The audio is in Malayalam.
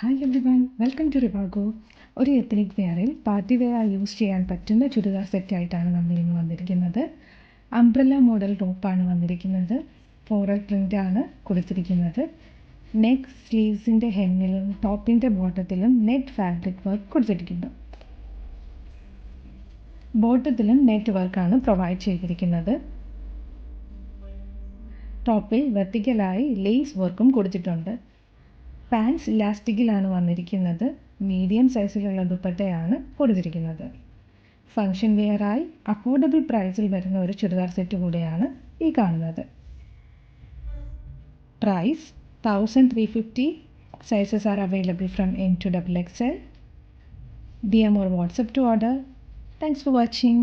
Hi everyone, welcome to Rivago. ഒരു എത്നിക് വെയറിൽ പാർട്ടി വെയർ യൂസ് ചെയ്യാൻ പറ്റുന്ന ചുരിദാർ സെറ്റായിട്ടാണ് നമ്മൾ ഇന്ന് വന്നിരിക്കുന്നത്. അംബ്രല്ല മോഡൽ ടോപ്പാണ് വന്നിരിക്കുന്നത്. ഫ്ലോറൽ പ്രിൻ്റാണ് കൊടുത്തിരിക്കുന്നത്. നെക്ക്, സ്ലീവ്സിൻ്റെ ഹെമ്മിലും ടോപ്പിൻ്റെ ബോട്ടത്തിലും നെറ്റ് ഫാബ്രിക് വർക്ക് കൊടുത്തിരിക്കുന്നു. ബോട്ടത്തിലും നെറ്റ് വർക്കാണ് പ്രൊവൈഡ് ചെയ്തിരിക്കുന്നത്. ടോപ്പിൽ വെർട്ടിക്കലായി ലേസ് വർക്കും കൊടുത്തിട്ടുണ്ട്. പാൻസ് ഇലാസ്റ്റിക്കിലാണ് വന്നിരിക്കുന്നത്. മീഡിയം സൈസിലുള്ള ദുപ്പട്ടയാണ് കൊടുത്തിരിക്കുന്നത്. ഫങ്ഷൻ വെയറായി അഫോർഡബിൾ പ്രൈസിൽ വരുന്ന ഒരു ചുരിദാർ സെറ്റ് കൂടെയാണ് ഈ കാണുന്നത്. Price 1350. Sizes are available from M to XXL. DM or WhatsApp to order. Thanks for watching.